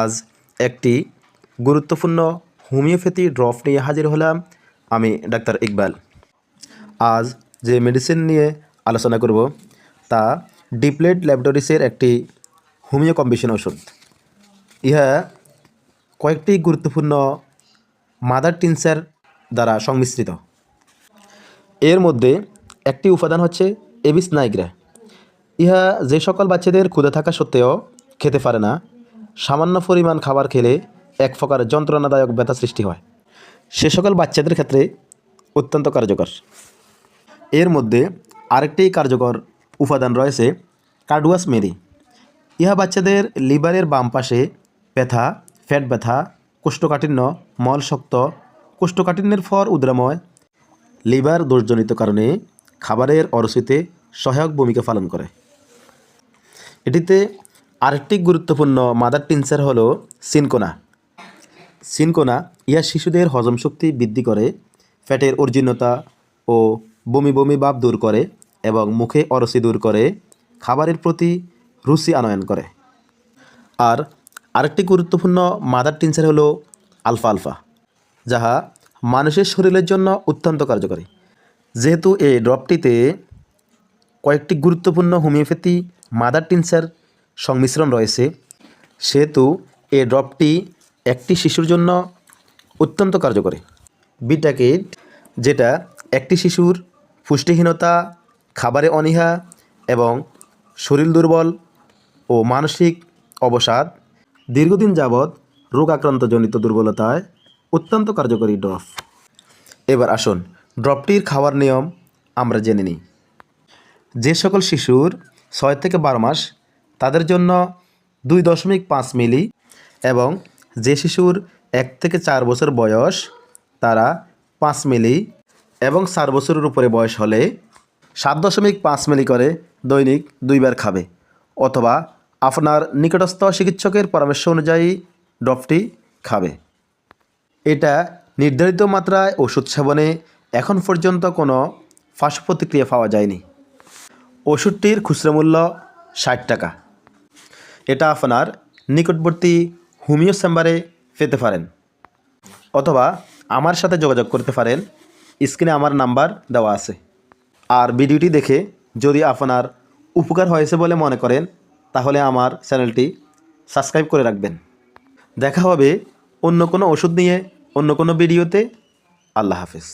আজ একটি গুরুত্বপূর্ণ হোমিওপ্যাথি ড্রপ নিয়ে হাজির হলাম। আমি ডাক্তার ইকবাল। আজ যে মেডিসিন নিয়ে আলোচনা করব তা ডিপ্লেড ল্যাবরেটরিজের একটি হোমিও কম্বিনেশন ওষুধ। ইহা কয়েকটি গুরুত্বপূর্ণ মাদার টিনচার দ্বারা সংমিশ্রিত। এর মধ্যে একটি উপাদান হচ্ছে এবিস নাইগ্রা। ইহা যে সকল বাচ্চাদের ক্ষুধা থাকা সত্ত্বেও খেতে পারে না, সামান্য পরিমাণ খাবার খেলে এক প্রকার যন্ত্রণাদায়ক ব্যথা সৃষ্টি হয়, সে সকল বাচ্চাদের ক্ষেত্রে অত্যন্ত কার্যকর। এর মধ্যে আরেকটি কার্যকর উপাদান রয়েছে কার্ডুয়াস মেরি। ইহা বাচ্চাদের লিভারের বাম পাশে ব্যথা, পেট ব্যথা, কোষ্ঠকাঠিন্য, মলশক্ত, কোষ্ঠকাঠিন্যের ফর উদ্রাময়, লিভার দোষজনিত কারণে খাবারের অরুচিতে সহায়ক ভূমিকা পালন করে। এটিতে আরেকটি গুরুত্বপূর্ণ মাদার টিনচার হলো সিনকোনা। সিনকোনা ইহা শিশুদের হজম শক্তি বৃদ্ধি করে, পেটের অজীর্ণতা ও বমি বমি ভাব দূর করে এবং মুখে অরুচি দূর করে, খাবারের প্রতি রুচি আনয়ন করে। আর আরেকটি গুরুত্বপূর্ণ মাদার টিনচার হলো আলফা আলফা, যাহা মানুষের শরীরের জন্য অত্যন্ত কার্যকরী। যেহেতু এই ড্রপটিতে কয়েকটি গুরুত্বপূর্ণ হোমিওপ্যাথি মাদার টিনচার সংমিশ্রণ রয়েছে, সেহেতু এই ড্রপটি একটি শিশুর জন্য অত্যন্ত কার্যকরী। বিটা কিট, যেটা একটি শিশুর পুষ্টিহীনতা, খাবারে অনীহা এবং শরীর দুর্বল ও মানসিক অবসাদ, দীর্ঘদিন যাবৎ রোগ আক্রান্তজনিত দুর্বলতায় অত্যন্ত কার্যকরী ড্রপ। এবার আসুন ড্রপটির খাওয়ার নিয়ম আমরা জেনে নিই। যে সকল শিশুর 6 থেকে 12 মাস তাদের জন্য 2.5 মিলি এবং যে শিশুর 1 থেকে 4 বছর বয়স তারা 5 মিলি এবং 4 বছরের উপরে বয়স হলে 7.5 মিলি করে দৈনিক 2 বার খাবে, অথবা আপনার নিকটস্থ চিকিৎসকের পরামর্শ অনুযায়ী ড্রপটি খাবে। এটা নির্ধারিত মাত্রায় ওষুধ সেবনে এখন পর্যন্ত কোনো পার্শ্ব প্রতিক্রিয়া পাওয়া যায়নি। ওষুধটির খুচরা মূল্য 60 টাকা। এটা আপনার নিকটবর্তী হোমিও চেম্বারে পেতে পারেন, অথবা আমার সাথে যোগাযোগ করতে পারেন। স্ক্রিনে আমার নাম্বার দেওয়া আছে। আর ভিডিওটি দেখে যদি আপনার উপকার হয়েছে বলে মনে করেন তাহলে আমার চ্যানেলটি সাবস্ক্রাইব করে রাখবেন। দেখা হবে অন্য কোনো ওষুধ নিয়ে অন্য কোনো ভিডিওতে। আল্লাহ হাফেজ।